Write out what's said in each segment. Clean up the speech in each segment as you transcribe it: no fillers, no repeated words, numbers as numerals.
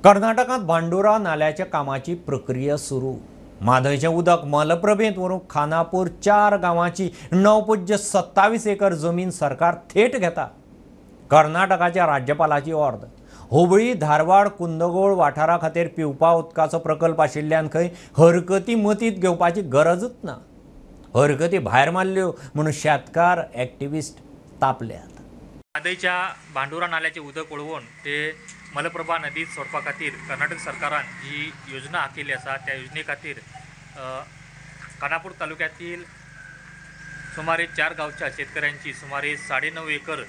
कर्नाटकात भांडुरा नाल्याच्या कामाची प्रक्रिया सुरू। माधयचे उदक मलप्रभेत व्हरूंक खानापूर 4 गावांची 9.27 एकर जमीन सरकार थेट घेता। कर्नाटकाच्या राज्यपालाची ऑर्डर। हुबळी धारवाड कुंदगोळ वाठारा खातीर पिवपा उदकाचो प्रकल्प आशिल्ल्यान खंय हरकती मतीत घेवपाची गरजच ना। हरकती भायर मारल्यो म्हणून शेतकार एक्टिविस्ट तापल्यात। माधयच्या भांडुरा नाल्याचे उदक वळवून ते मलप्रभा नदीत सोडपा खातीर कर्नाटक सरकारान जी योजना आखिल्ली आसा त्या योजने खातीर खानापूर तालुक्यातील सुमारे 4 गावच्या शेतकऱ्यांची सुमारे 9.5 एकर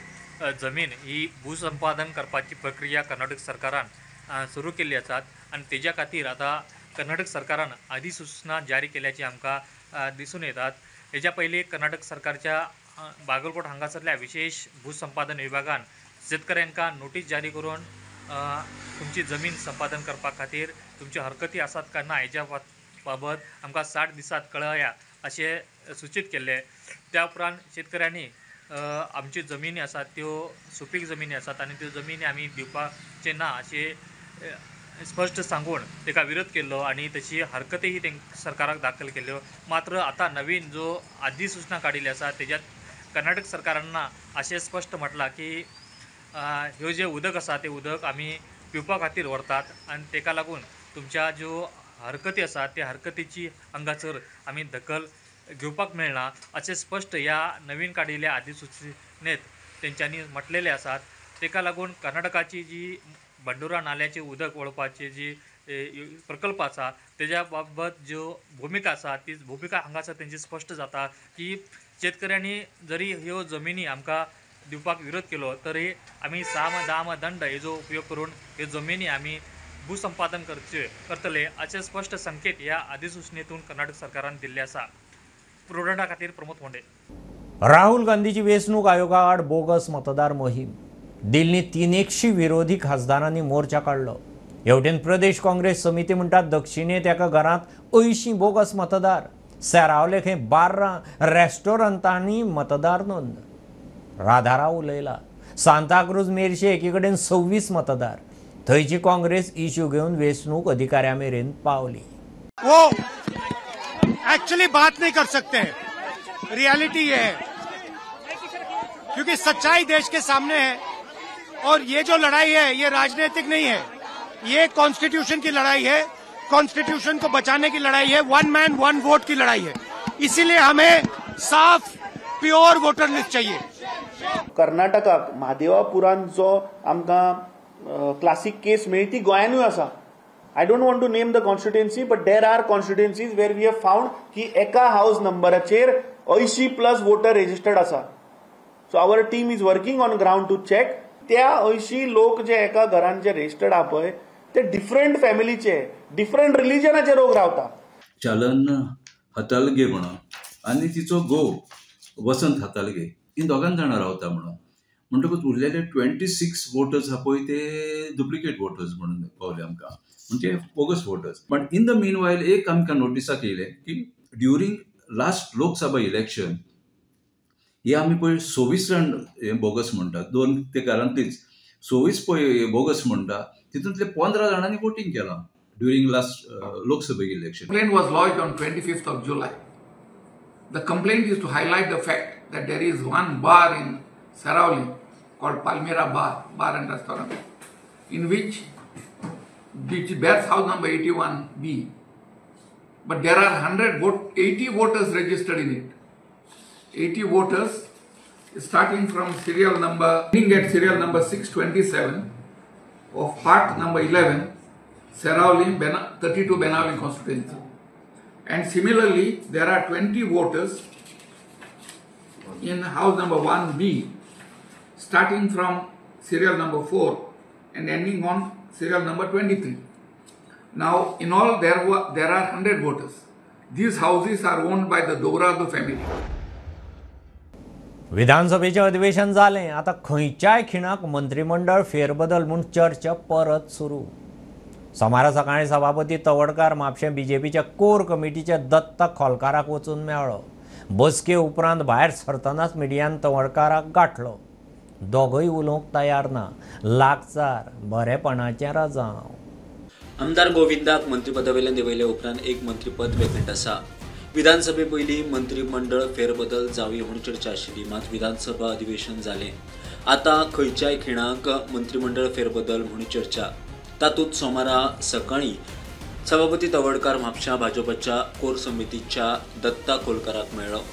जमीन ही भूसंपादन करपाची प्रक्रिया कर्नाटक सरकारान सुरू केल्ली आसात आणि तेज्या खातीर आता कर्नाटक सरकारान अधिसूचना जारी केल्याची आमकां दिसून येतात। हेच्या पयलीं कर्नाटक सरकारच्या बागलकोट हांगासरल्या विशेष भूसंपादन विभागान शेतकऱ्यांका नोटीस जारी करून तुमची जमीन संपादन करपा खातीर तुमची हरकती आसात का ना हेच्या बाबत आमकां 60 दिसात कळया अशें सूचित केल्ले। त्या उपरांत शेतकऱ्यांनी आमची जमिनी आसात त्यो सुपीक जमिनी आसात आणि त्यो जमिनी आमी दिवपाचे ना अशें स्पष्ट सांगून तेका विरोध केल्लो आणि तशी हरकतीही सरकाराक दाखल केल्ल्यो। मात्र आता नवीन जो अधिसूचना काडिल्ली आसा तेज्यात कर्नाटक सरकारान अशें स्पष्ट म्हटलां की ह्यो जे उदक आसा ते उदक आमी पिवपा खातीर व्हरतात आणि तेका लागून तुमच्या ज्यो हरकती आसा त्या हरकतीची हांगासर आमी दखल घेवपाक मेळना अशें स्पष्ट ह्या नवीन काडिल्ल्या अधिसूचनेत तेंच्यांनी म्हटलेले आसात। तेका लागून कर्नाटकाची जी भांडुरा नाल्याचे उदक वळपाचे जी प्रकल्प आसा तेज्या बाबत ज्यो भूमिका आसा ती भूमिका हांगासर तेंची स्पष्ट जाता की शेतकऱ्यांनी जरी ह्यो जमिनी आमकां दिवपाक विरोध केलो तरी आमी साम दंड हेजो उपयोग करून ह्यो जमिनी आमी भूसंपादन करतले असे स्पष्ट संकेत ह्या अधिसूचनेतून कर्नाटक सरकारान दिल्ले आसा। प्रोडंटा खातीर प्रमोद फोंडे। राहुल गांधीची वेंचणूक आयोगा आड बोगस मतदार मोहीम। दिल्लीत 300 विरोधी खासदारांनी मोर्चा काढलो। हेवटेन प्रदेश काँग्रेस समिती म्हणटात दक्षिणेत एका घरात 80 बोगस मतदार। सेरावले खंय 12 रेस्टॉरंटांनी मतदार नोंद। राधाराव उलयला। सांताक्रूज मेर्शे एकीकडेन 26 मतदार। थंयची काँग्रेस इश्यू घेवन वेंचणूक अधिकाऱ्यां मेरेन पावली। वो एक्चुअली बात नहीं कर सकते, रियलिटी ये है क्योंकि सच्चाई देश के सामने है और ये जो लड़ाई है ये राजनीतिक नहीं है, ये कॉन्स्टिट्यूशन की लड़ाई है, कॉन्स्टिट्यूशन को बचाने की लड़ाई है, 1 मैन 1 वोट की लड़ाई है। इसीलिए हमें साफ प्योर वोटर लिस्ट चाहिए। कर्नाटकाक महादेवापुरान जो आमकां क्लासिक केस मेळ्ळी ती गोंयानूय आसा। I don't want to name the constituency, but there are constituencies where we have found की एका हाऊस नंबराचेर 80+ वोटर रजिस्टर्ड आसा। So our team is working on ground to check त्या 80 लोक जे एका घरान जे रजिस्टर्ड आहा पळय ते डिफरंट फॅमिलीचे डिफरंट रिलिजनाचे लोक रावता। चलन हतालगे म्हणून आणि तिचो घोव वसंत हतालगे हीं दोगां जाणां रावता म्हणटकूच उरलेले 26 वोटर्स आहा पळय ते डुप्लिकेट वोटर्स म्हणून पावले आमकां, म्हणजे bogus voters. But in the meanwhile एक आमकां नोटिसाक येयलें की ड्युरींग लास्ट लोकसभा इलेक्शन हे आमी पळय 26 जाण बोगस म्हणटात, 2 ते घरांतलीच 26 पळय बोगस म्हणटा तितूंतले 15 जाणांनी वोटिंग केलां during last Lok Sabha election. Complaint was lodged on 25th of July. The complaint is to highlight the fact that there is one bar in Sarauli called Palmyra Bar and Restaurant, in which bears house number 81B, but there are 80 voters registered in it. 80 voters starting from serial number 627 of part number 11, Sarauli 32 Benavli constituency. And similarly, there are 20 voters in house number 1B, starting from serial number 4 and ending on serial number 23. Now, in all, there are 100 voters. These houses are owned by the Dorado family. विधानसभेचे अधिवेशन जालें। आता खंयच्याय खिणाक मंत्रिमंडळ फेरबदल म्हूण चर्चा परत सुरू। सोमारा सकाळीं सभापती तवडकार म्हापशें बीजेपीच्या कोर कमिटीच्या दत्त खोलकाराक वचून मेळ्ळो। बसके उपरांत भायर सरतनाच मिडियान तवडकाराक गाठलो। दोगूय उलोवंक तयार ना। लागचार बरेपणाचें जावं। आमदार गोविंदाक मंत्रीपदावेल्यान देंवयले उपरांत एक मंत्रीपद वेकंट आसा. विधानसभे पयलीं मंत्रिमंडळ फेरबदल जावची म्हूण चर्चा आशिल्ली, मात विधानसभा अधिवेशन जालें. आतां खंयच्याय खिणाक मंत्रिमंडळ फेरबदल म्हूण चर्चा. तातूंत सोमारा सकाळीं सभापती तवडकार म्हापशां भाजपच्या कोर समितीच्या दत्ता कोलकाराक मेळ्ळो.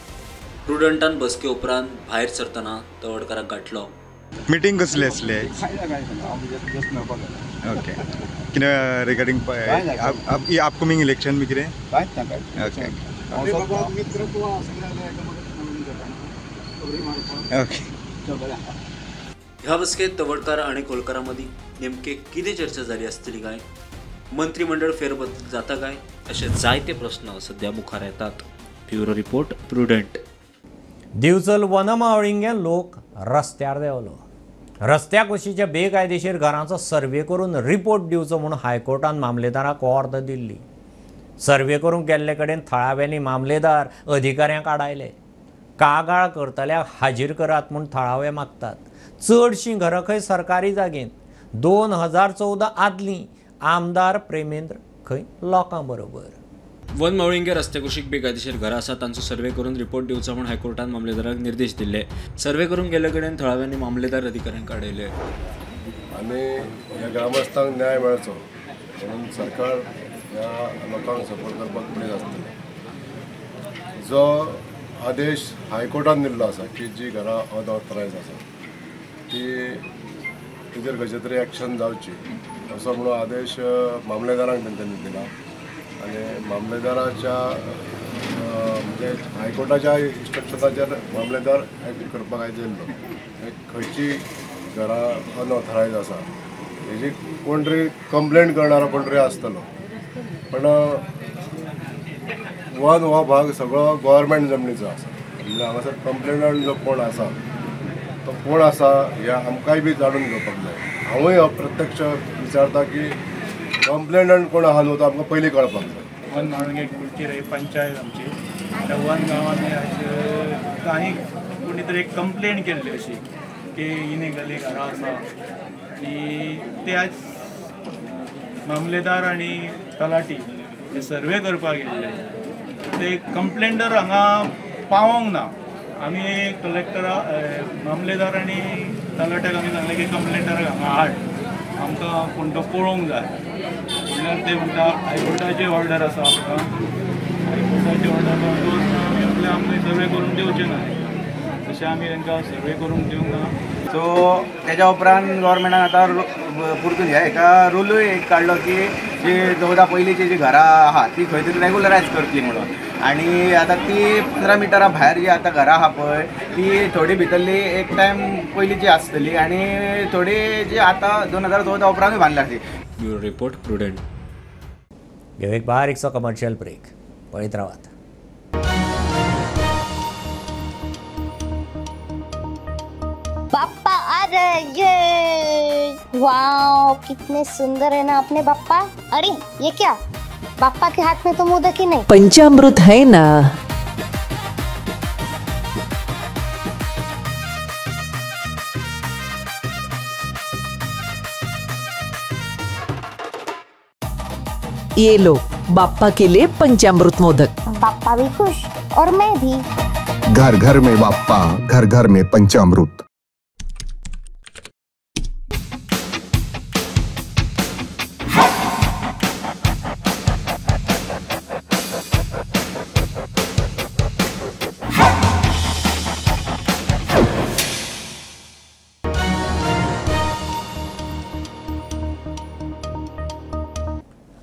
प्रुडंटान बसके उपरांत भायर सरतना तवडकाराक गाठलो. मीटिंग कसली असले? ओके. कितें रिगार्डिंग अपकमिंग इलेक्शन बी कितें? ओके. ओके. ह्या बसकेत तवडकार आणि कोलकारा मदीं नेमके कितें चर्चा जाली आसतली काय? मंत्रिमंडळ फेरबदल जाता काय? अशे जायते प्रश्न सध्या मुखार येतात. Bureau report, Prudent. दिवचल वनमावळिंगे लोक रस्त्यार देवलो. रस्त्याक वशीच्या बेकायदेशीर घरांचो सर्वे करून रिपोर्ट दिवचो म्हूण हायकोर्टान मामलेदाराक अर्द दिल्ली. सर्वे करूंक गेल्ले कडेन थळाव्यांनी मामलेदार अधिकाऱ्यांक आडायले. कागाळ करतल्याक हाजीर करात म्हूण थळावे मागतात. चडशीं घरां खंय सरकारी जागेंत. 2014 आदलीं आमदार प्रेमेंद्र खंय लोकां बरोबर. वन मावळिंगे रस्त्या कुशीक बेकायदेशीर घरां आसात तांचो सर्वे करून रिपोर्ट दिवचो म्हूण हायकोर्टान मामलेदाराक निर्देश दिले. सर्वे करून गेले कडेन थळाव्यांनी मामलेदार अधिकाऱ्यांक आडयले. आनी ह्या ग्रामस्थांक न्याय मेळचो म्हणून सरकार ह्या लोकांक सपोर्ट करपाक फुडें आसतलें. जो आदेश हायकोर्टान दिल्लो आसा की जी घरां अनऑथरायज आसा तिजेर खंयचे तरी एक्शन जावची असो म्हणून आदेश मामलेदारांक तेंच्यांनी दिला. आनी मामलेदाराच्या म्हणजे हायकोर्टाच्या इन्स्ट्रक्शनाचेर मामलेदार एक्ट करपाक आयज येयल्लो. खंयची घरां अनऑथरायज आसा हेजी कोण तरी कंप्लेंट करणारो कोण तरी आसतलो. पण वन हो भाग सगळो गव्हर्मेंट जमनीचो आसा. म्हणजे हांगासर कंप्लेनंट जो कोण आसा तो कोण आसा हें आमकांय बी जाणून घेवपाक जाय. हांवूय प्रत्यक्ष विचारता की कंप्लेनंट कोण आहा न्हू तो आमकां पयलीं कळपाक जाय. वन मावळिंगे कुळची पंचायत आमची त्या वन गांवांनी काही कोणी तरी एक कंप्लेंट केल्ली अशी की इनिगली घरां आसा आनी ते आज मामलेदार आनी तलाटी ते सर्वे करपाक गेल्ले. ते कंप्लेंटर हांगा पावोंक ना. आमी कलेक्टरा मामलेदार आनी तलाट्याक आमी सांगलें की कंप्लेंटराक हांगा हाड, आमकां कोण तो पळोवंक जाय. म्हणल्यार ते म्हणटा हायकोर्टाची ऑर्डर आसा आमकां. हायकोर्टाची ऑर्डर आमी आपले आमकां सर्वे करून दिवचे ना. तशें आमी तांकां सर्वे करूंक दिवंक ना. सो तेच्या उपरांत गव्हर्मेंटान आतां परतून हेका रुलूय एक काडलो की जी 14 पयलींची जी घरां आहा ती खंय तरी रेगुलरायज करची म्हणून. आनी आतां ती 15 मिटरा भायर जी आतां घरां आहा पळय ती थोडी भितरली एक टायम पयलींची आसतली आनी थोडी जी आतां 2014 उपरांतूय बांदल्या आसली. Bureau report, prudent. घेऊ एक बारीकसो कमर्शियल ब्रेक. पळयत रावात. पापा आ रहे ये वाओ कितने सुंदर है ना अपने पापा. अरे ये क्या, पापा के हाथ में तो मोदक ही नहीं. पंचामृत है ना. ये लो बाप्पा के लिए पंचामृत मोदक. पापा भी खुश और मैं भी. घर घर में बाप्पा, घर घर में पंचामृत.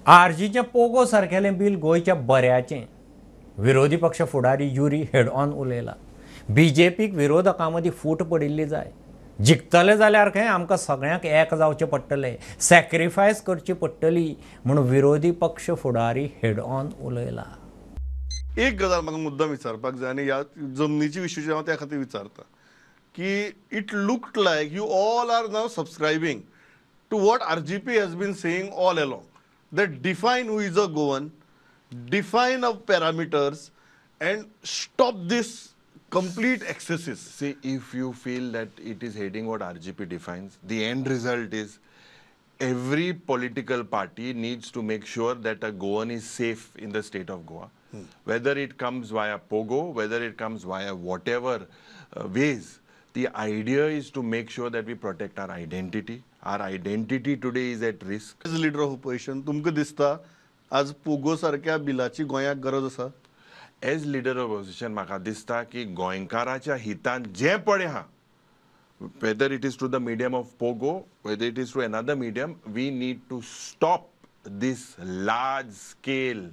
आरजीचे पोगो सारकेलें बिल गोंयच्या बऱ्याचें. विरोधी पक्ष फुडारी युरी हेड ऑन उलयला. बीजेपीक विरोधकां मदीं फूट पडिल्ली जाय. जिखतले जाल्यार खंय आमकां सगळ्यांक एक जावचें पडटलें, सॅक्रिफायस करची पडटली म्हणून विरोधी पक्ष फुडारी हेड ऑन उलयला. एक गजाल म्हाका मुद्दम विचारपाक जाय आनी ह्या जमनीची विशय हांव त्या खातीर विचारता की it looked like you all are now subscribing to what RGP has been saying all along. That define who is a Goan, define of parameters, and stop this complete excesses. See, if you feel that it is heading what RGP defines, the end result is every political party needs to make sure that a Goan is safe in the state of Goa. Whether it comes via POGO, whether it comes via whatever ways, the idea is to make sure that we protect our identity. Our identity today is at risk. As leader of opposition, तुमकां दिसता आज Pogo सारक्या बिलाची गोंयाक गरज आसा? As leader of opposition, म्हाका दिसता की गोंयकाराच्या हितान जे पडे हा, whether it is through the medium of POGO, whether it is through another medium, we need to stop this large-scale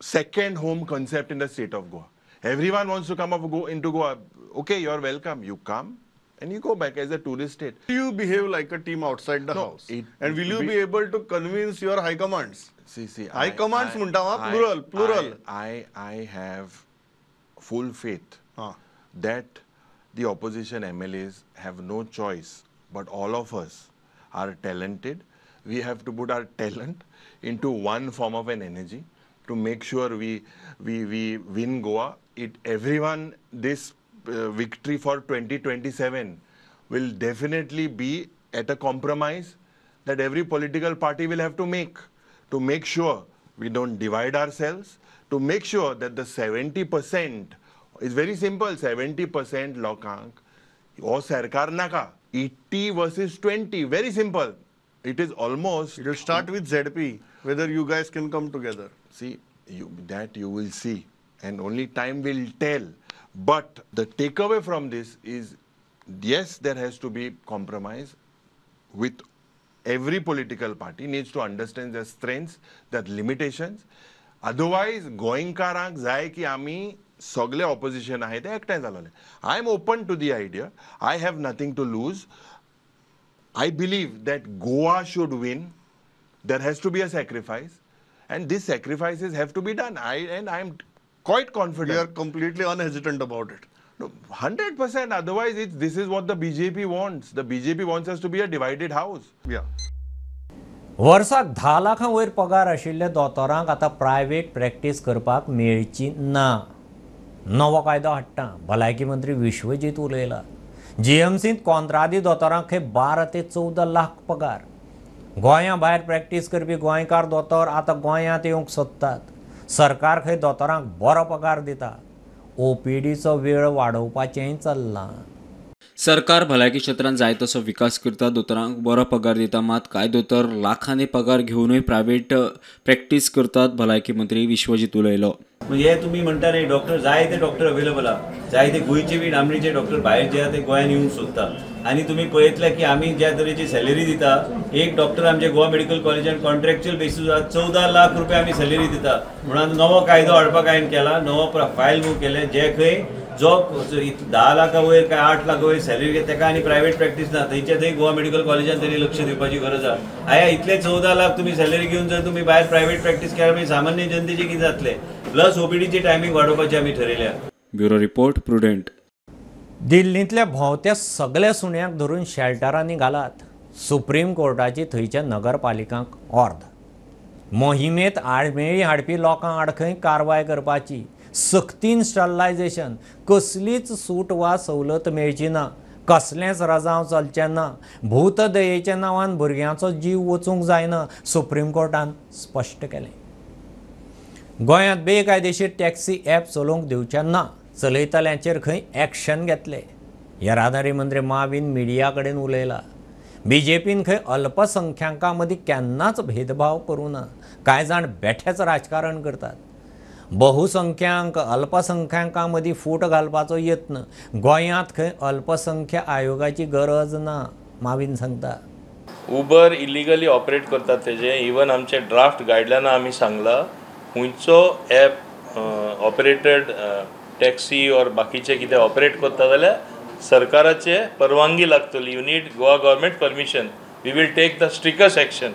second home concept in the state of Goa. Everyone wants to come into Goa. Okay, you're welcome. You come and you go back as a tourist state. Do you behave like a team outside the house? And will you be able to convince your high commands? See, high commands म्हणटा plural. I have full faith that the opposition MLAs have no choice, but all of us are talented. We have to put our talent into one form of an energy to make sure we win Goa. Everyone, this victory for 2027 will definitely be at a compromise that every political party will have to make sure we don't divide ourselves, to make sure that the 70%, it's very simple, 70% lokank or sarkar naka, 80 versus 20, very simple. It is almost... It will start with ZP, whether you guys can come together. See, that you will see, and only time will tell. But the takeaway from this is, yes, there has to be compromise with every political party needs to understand their strengths, their limitations. Otherwise, गोंयकारांक जाय की आमी सगळे opposition आहे ते एकठांय जालोले. I am open to the idea. I have nothing to lose. I believe that Goa should win. There has to be a sacrifice, and these sacrifices have to be done. I am quite confident. You are completely unhesitant about it. No, 100%. Otherwise, this is what the BJP wants. The BJP wants us to be a divided house. Yeah. वर्साक 10 लाखां वयर पगार आशिल्ल्या दोतोरांक आतां private practice करपाक मेळची ना. नवो कायदो हाडटा भलायकी मंत्री विश्वजीत उलयला. जीएमसींत कोंत्रादी दोतोरांक हे 12 ते 14 लाख पगार. गोंया भायर प्रॅक्टीस करपी गोंयकार दोतोर आतां गोंयांत येवंक सोदतात. सरकार खंय दोतोरांक बरो पगार दिता. ओपीडीचो वेळ वाडोवपाचेंय चल्लां. सरकार भलायकी क्षेत्रांत जाय तसो विकास करता, दोतोरांक बरो पगार दिता. मात कांय दोतोर लाखांनी पगार घेवनूय प्रायवेट प्रॅक्टीस करतात. भलायकी मंत्री विश्वजीत उलयलो. म्हणजे तुमी म्हणटा न्ही डॉक्टर जायते डॉक्टर अवेलेबल आहा, जायते गोंयचे बी नामनेचे डॉक्टर भायर जे आहा ते गोंयांत येवंक सोदता. आनी तुमी पळयतले की आमी ज्या तरेची सॅलरी दिता, एक डॉक्टर आमच्या गोवा मेडिकल कॉलेजान कॉन्ट्रॅक्च्युअल बेसिसार 14 लाख रुपया आमी सॅलरी दिता. म्हणून नवो कायदो हाडपाक हांवें केला, नवो फायल मूव केलें. जे खंय जो 10 लाखा वयर काय 8 लाखा वयर सॅलरी घेता तेका आनी प्रायवेट प्रॅक्टीस ना, थंयच्या थंय गोवा मेडिकल कॉलेजान तरी लक्ष दिवपाची गरज आहा. आया इतले 14 लाख तुमी सॅलरी घेवन जर तुमी भायर प्रायवेट प्रॅक्टीस केल्यार मागीर सामान्य जनतेचे कितें जातलें. प्लस ओपीडीची टायमींग वाडोवपाची आमी ठरयल्या. Bureau report Prudent. दिल्लींतल्या भोंवत्या सगळ्या सुण्यांक धरून शेल्टरांनी घालात. सुप्रीम कोर्टाची थंयच्या नगरपालिकांक ऑर्द. मोहिमेंत आडमेळी हाडपी लोकां आड खंय कारवाय करपाची. सक्तीन स्टरलायझेशन, कसलीच सूट वा सवलत मेळची ना. कसलेंच रजाव चलचें ना. भूतदयेच्या नांवान भुरग्यांचो जीव वचूंक जायना, सुप्रीम कोर्टान स्पश्ट केलें. गोंयांत बेकायदेशीर टॅक्सी ॲप चलोवंक दिवचे ना. चलयतल्यांचेर खंय एक्शन घेतले. येरादारी मंत्री माविन मिडिया कडेन उलयला. बीजेपीन खंय अल्पसंख्यांकां मदीं केन्नाच भेदभाव करूं ना. कांय जाण बेठेच राजकारण करतात. बहुसंख्यांक अल्पसंख्यांकां मदीं फूट घालपाचो यत्न. गोंयांत खंय अल्पसंख्य आयोगाची गरज ना, माविन सांगता. उबर इलिगली ऑपरेट करतात तेजे इवन आमचे ड्राफ्ट गायडलायना आमी सांगला खंयचो ॲप ऑपरेटेड टॅक्सी ऑर बाकीचे कितें ऑपरेट करता जाल्यार सरकाराचे परवानगी लागतली. You need Goa government permission. We will take the strictest action.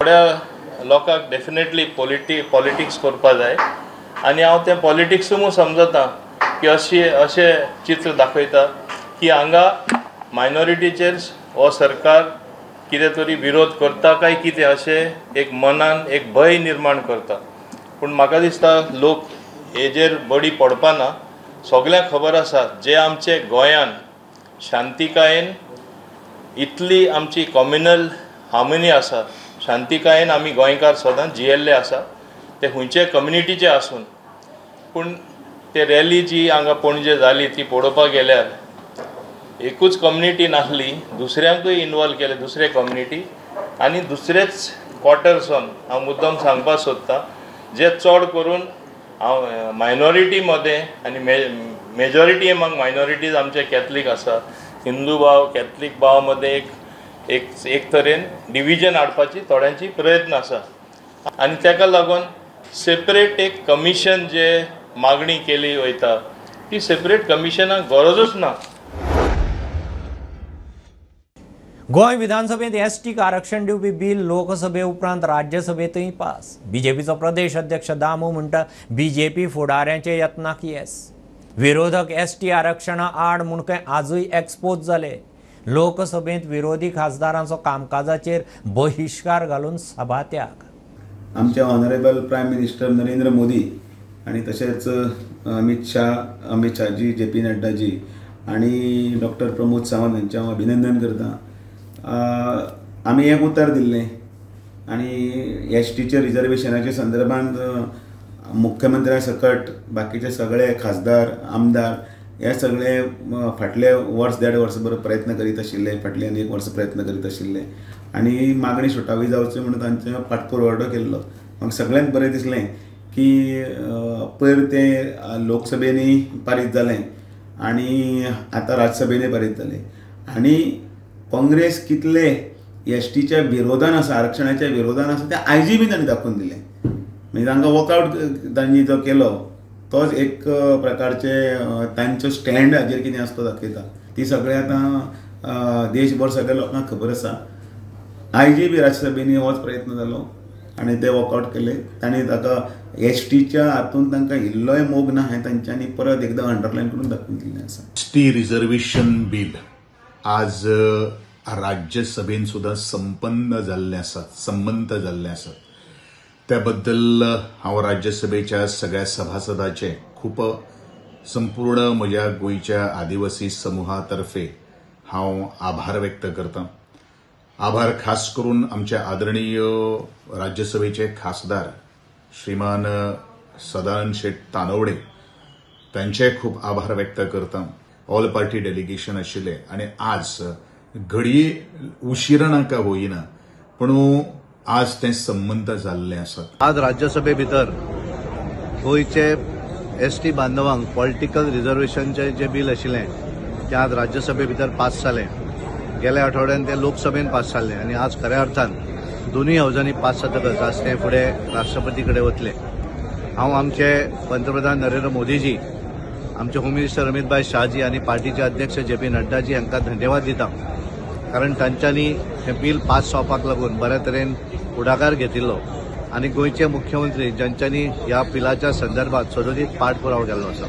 थोड्या लोकांक डेफिनेटली पॉलिटिक्स करपा जाय आनी हांव तें पॉलिटिक्सूय समजता की अशें चित्र दाखयता की हांगा मायनॉरिटीचेर हो सरकार कितें तरी विरोध करता काय कितें अशें एक मनान एक भंय निर्माण करता. पूण म्हाका दिसता लोक हेजेर बडी पडपाना. सगळ्यांक खबर आसा जे आमचे गोंयान शांतिकायेन इतली आमची कॉम्युनल हार्मनी आसा, शांतिकायेन आमी गोंयकार सदांच जियेल्ले आसा, ते खंयचे कम्युनिटीचे आसून. पूण ते रॅली जी हांगा पणजे जाली ती पळोवपाक गेल्यार एकूच कम्युनिटी नासली, दुसऱ्यांकूय इनवॉल्व केले दुसरे कम्युनिटी आनी दुसरेच क्वॉर्टर्सान. हांव मुद्दम सांगपाक सोदतां जे चड करून हांव मायनॉरिटी मध्ये आनी मेजॉरिटी एमंग मायनॉरिटीज आमचे कॅथलीक आसा. हिंदू भाव कॅथलीक भाव मध्ये एक तरेन डिविजन हाडपाची थोड्यांची प्रयत्न आसा आनी ताका लागून सेपरेट एक कमिशन जे मागणी केली वयता ती सेपरेट कमिशनाक गरजूच ना. गोंय विधानसभेत एसटीक आरक्षण दिवपी बिल लोकसभे उपरांत राज्यसभेतूय पास. बीजेपीचो प्रदेश अध्यक्ष दामू म्हणटा बीजेपी फुडाऱ्यांचे यत्नाक येस. विरोधक एसटी आरक्षणा आड म्हणून आजूय एक्सपोज जाले. लोकसभेत विरोधी खासदारांचो कामकाजाचेर बहिष्कार घालून सभात्याग. आमचे honourable prime minister Narendra Modi आणि तसेच अमित शाहजी, JP नड्डाजी आणि डॉक्टर प्रमोद सावंत यांचे हांव अभिनंदन करता. आमी एक उतर दिल्लें आनी एसटीच्या रिजर्वेशनाच्या संदर्भांत मुख्यमंत्र्या सकट बाकीचे सगळे खासदार आमदार हे सगळे फाटले वर्स 1.5 वर्सभर प्रयत्न करीत आशिल्ले, फाटले 1 वर्स प्रयत्न करीत आशिल्ले आनी मागणी सुटावी जावची म्हणून तांचे पाठपुरावो केल्लो. म्हाका सगळ्यांत बरें दिसलें की पयर तें लोकसभेनी पारीत जालें आनी आतां राज्यसभेनी पारीत जालें आनी काँग्रेस कितले एसटीच्या विरोधान आसा, आरक्षणाच्या विरोधान आसा तें आयजी बी तांणी दाखोवन दिलें. म्हणजे तांकां वॉकआवट तांणी जो केलो तोच एक प्रकारचे तांचो स्टँड हाजेर कितें आसा तो दाखयता. ती सगळे आतां देशभर सगळ्या लोकांक खबर आसा. आयजी बी राज्यसभेनी होच प्रयत्न जालो आनी ते वॉकआवट केले. तांणी ताका एसटीच्या हातूंत तांकां इल्लोय मोग ना हें तांच्यांनी परत एकदां अंडरलायन करून दाखोवन दिल्लें आसा. एसटी रिजर्वेशन बील आज राज्यसभेन सुद्धा संपन्न जाल्ले आसात. त्या बद्दल हांव राज्यसभेच्या सगळ्या सभासदांचे खूप संपूर्ण म्हज्या गोंयच्या आदिवासी समूहातर्फे हांव आभार व्यक्त करतां. आभार खास करून आमचे आदरणीय राज्यसभेचे खासदार श्रीमान सदानंद शेट तानवडे तांचे खूप आभार व्यक्त करतां. ऑल पार्टी डेलिगेशन आशिल्ले आनी आज घडये उशिरा नाका होईना पण आज ते संबंध जाल्ले आसात. आज राज्यसभे भितर गोंयचे एसटी बांधवांक पॉलिटिकल रिजर्वेशनचे जे बील आशिल्लें तें आज राज्यसभे भितर पास जालें. गेल्या आठवड्यान ते लोकसभेन पास जाल्लें आनी आज खऱ्या अर्थान दोनूय हावजांनी पास जातकच आज ते फुडें राष्ट्रपती कडेन वतले. हांव आमचे पंतप्रधान नरेंद्र मोदीजी, आमचे होम मिनिस्टर अमित भाई शाहजी आनी पार्टीचे अध्यक्ष JP नड्डाजी हांकां धन्यवाद दिता कारण तांच्यांनी हें बील पास जावपाक लागून बऱ्या तरेन फुडाकार घेतिल्लो आनी गोंयचे मुख्यमंत्री जांच्यांनी ह्या बिलाच्या संदर्भात सदोदीत पाठपुरावो केल्लो आसा.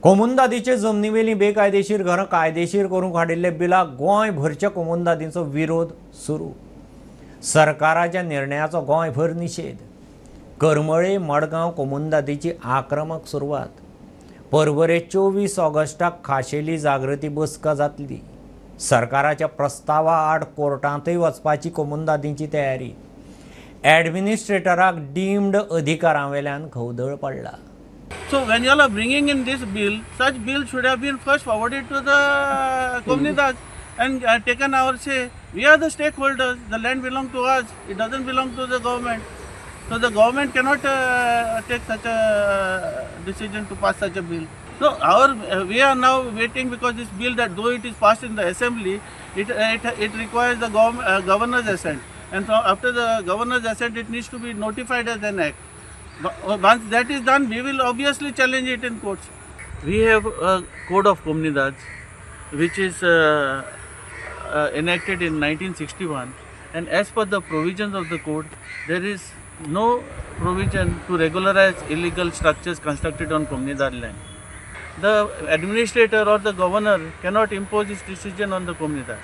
कोमुनदादीचे जमनीवेली बेकायदेशीर घरां कायदेशीर करूंक हाडिल्ले बिलाक गोंयभरच्या कोमुनदादींचो विरोध सुरू. सरकाराच्या निर्णयाचो गोंयभर निशेध. करमळे मडगांव कोमुनदादीची आक्रमक सुरवात. परवरे 24 ऑगस्टाक खाशेली जागृती बसका जातली. सरकाराच्या प्रस्तावा आड कोर्टांतय वचपाची कोमुनदादींची तयारी. एडमिनिस्ट्रेटराक डीम्ड अधिकारांवेल्यान खवदळ पडला. So when you are bringing in this bill, such bill should have been first forwarded to the Comunidad and taken our say. We are the stakeholders. The land belongs to us. It doesn't belong to the government. So the government cannot take such a decision to pass such a bill. So we are now waiting because this bill, that though it is passed in the assembly, it requires the governor's assent, and so after the governor's assent, it needs to be notified as an act. Once that is done, we will obviously challenge it in courts. We have a code of Comunidad, which is enacted in 1961, and as per the provisions of the code, there is no provision to regularize illegal structures constructed on Comunidad land. The administrator or the governor cannot impose his decision on the Comunidad.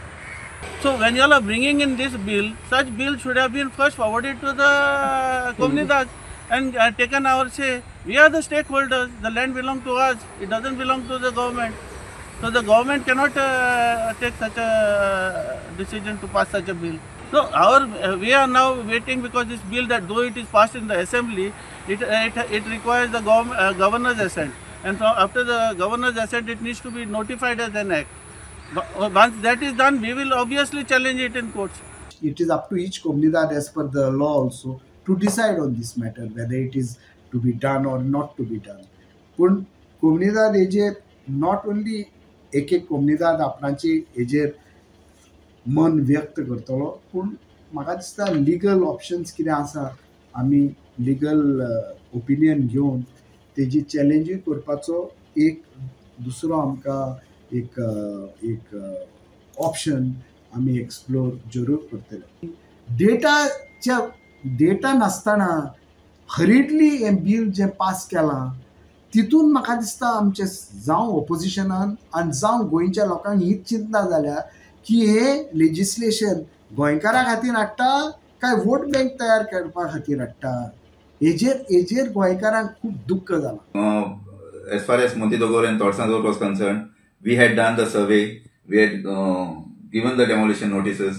So when you are bringing in this bill, such bill should have been first forwarded to the Comunidad and taken our say. We are the stakeholders. The land belongs to us. It doesn't belong to the government. So the government cannot take such a decision to pass such a bill. So we are now waiting because this bill, that though it is passed in the assembly, it requires the governor's assent, and after the governor's assent, it needs to be notified as an act. Once that is done, we will obviously challenge it in courts. It is up to each comunidad as per the law also to decide on this matter whether it is to be done or not to be done. पण comunidad हेजे not only एक comunidad आपणाची हेजेर मन व्यक्त करतलो, पूण म्हाका दिसता लिगल ऑप्शन्स कितें आसा, आमी लिगल ओपिनियन घेवन तेजी चॅलेंजूय करपाचो एक दुसरो आमकां एक ऑप्शन आमी एक्सप्लोर जरूर करतले. डेटा नासतना हरिडली हें बिल जें पास केलां तितून म्हाका दिसता आमचे जावं ओपोजिशनान आनी जावं गोंयच्या लोकांक ही चिंता जाल्या की हे लेजिस्लेशन गोंयकारां खातीर हाडटा काय वोट बँक तयार करपा खातीर हाडटा. हेजेर गोंयकारांक खूब दुख्ख जालां. As far as Montidogor and Torsanzor was concerned, we had done the survey, we had given the demolition notices.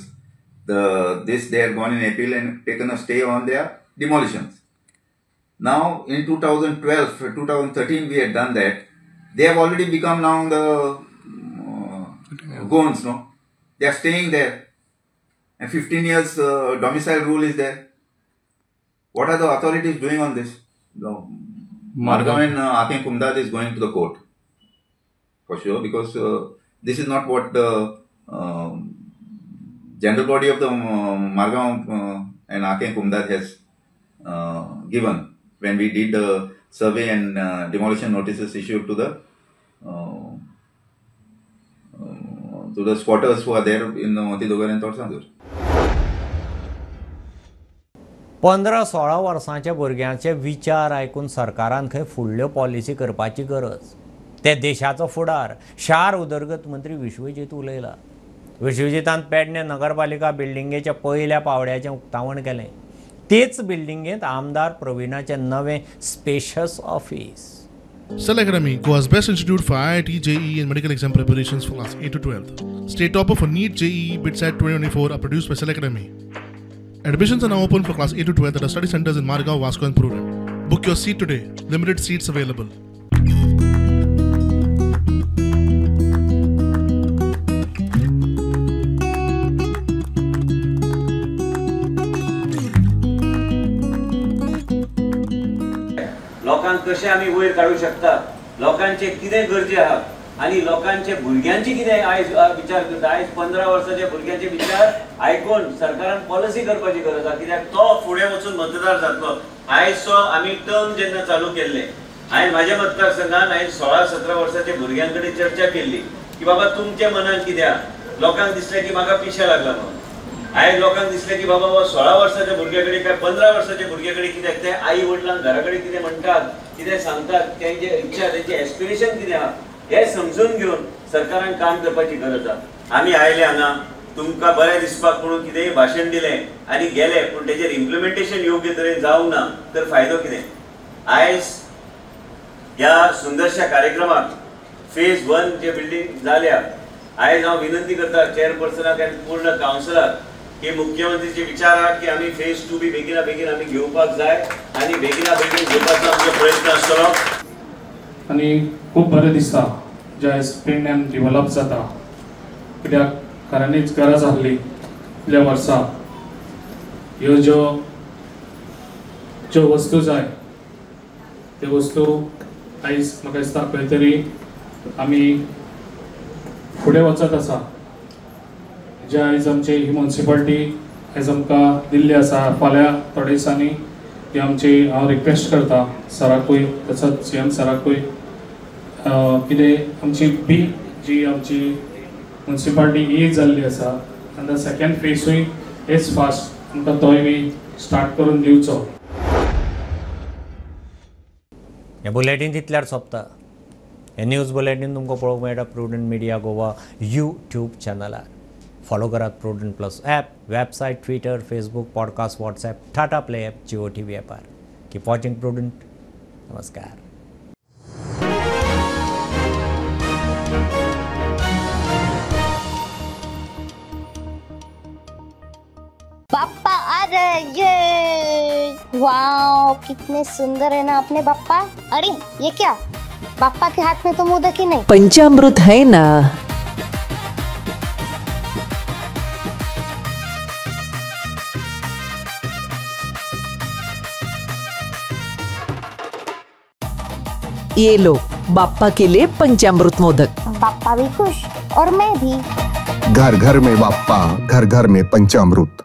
They had gone in appeal and taken a stay on their demolitions. Now in 2012, 2013 we had done that. They have already become now the goons, no? They are staying there. And 15 years domicile rule is there. What are the authorities doing on this? Margao and Akin Kumdad is going to the court. For sure, because this is not what the general body of the Margao and Akin Kumdad has given when we did the survey and demolition notices issued to the squatters who are there in Montidogor and Torsanzor. 15-16 वर्सांच्या भुरग्यांचे विचार आयकून सरकारान खंय फुडल्यो policy करपाची गरज. ते देशाचो फुडार शार उदरगत मंत्री विश्वजीत उलयला. विश्वजितान पेडणे नगरपालिका बिल्डिंगेच्या पयल्या पावड्याचें उक्तावण केलें. तेच बिल्डिंगेंत आमदार प्रवीणाचें नवें spacious office. Cell Academy, Goa's best institute for IIT, JEE and medical exam preparations for class 8 to 12. State topper for NEET, JEE, BITSAT 2024 are produced by Cell Academy. Admissions are now open for class 8 to 12 at our study centers in Margao, Vasco and Prudent. Book your seat today. Limited seats available. लोकांक कशें आमी वयर काडूंक शकतात, लोकांचे कितें गरजे आहा आनी लोकांचे भुरग्यांची कितें आयज विचार करता. आयज 15 वर्साच्या भुरग्यांचे विचार आयकून सरकारान पॉलिसी करपाची गरज आहा, कित्याक तो फुडें वचून मतदार जातलो. आयजचो आमी टर्म जेन्ना चालू केल्ले, हांवें म्हाज्या मतदारसंघान हांवें 16-17 वर्साच्या भुरग्यां कडेन चर्चा केल्ली की बाबा तुमच्या मनान कितें आहा. लोकांक दिसलें की म्हाका पिशें लागला म्हणून. आयज लोकांक दिसलें की बाबा 16 वर्साच्या भुरग्या कडेन काय 15 वर्साच्या भुरग्या कडेन कित्याक ते आई वडिलांक घरा कडेन कितें म्हणटात, कितें सांगतात, तेंचे इच्छा, तेंचे एस्पिरेशन कितें आहा हे समजून घेवन सरकारान काम करपाची गरज आहा. आमी आयले हांगा तुमकां बरें दिसपाक म्हणून कितेंय भाशण दिलें आनी गेले, पूण तेजेर इम्प्लिमेंटेशन योग्य तरेन जावंक ना तर फायदो कितें. आयज ह्या सुंदरशा कार्यक्रमाक फेज 1 जे बिल्डिंग जाल्या, आयज हांव विनंती करता चेअरपर्सनाक आनी पूर्ण कावन्सिलाक की मुख्यमंत्रीचे विचार आहा की आमी फेज 2 बी बेगिना बेगीन आमी घेवपाक जाय आनी बेगिना बेगीन घेवपाचो आमचो प्रयत्न आसतलो. आनी खूब बरें दिसता जे आयज पेडण्यान डेव्हलप जाता, कित्याक खऱ्यांनीच गरज आसली इतल्या वर्सां. ह्यो ज्यो वस्तू जाय त्यो वस्तू आयज म्हाका दिसता खंय तरी आमी फुडें वचत आसा. जे आयज आमची ही म्युनिसिपालिटी आयज आमकां दिल्ली आसा, फाल्यां थोड्या दिसांनी ती आमची हांव रिक्वेस्ट करता सराकूय तसोच CM सराकूय कितें आमची बी जी आमची म्युनिसिपालिटी ही जाल्ली आसा आनी सेकंड फेजूय एज फास्ट आमकां तोय बी स्टार्ट करून दिवचो. हे बुलेटीन तितल्यार सोंपता. हे न्यूज बुलेटीन तुमकां पळोवंक मेळटा प्रुडंट मिडिया गोवा यूट्यूब चॅनलार. फॉलो करात Prudent plus app, website, Twitter, Facebook, podcast, WhatsApp, Tata play app, Jio TV ॲपार. Keep watching Prudent. नमस्कार. पापा आ रहे, ये वाओ कितने सुंदर है ना अपने पापा। अरे ये क्या, पापा के हाथ में तो मोदक ही नहीं। पंचामृत है ना। ये लो बाप्पा के लिए पंचामृत मोदक। पापा भी खुश और मैं भी। घर घर में बाप्पा, घर घर में पंचामृत।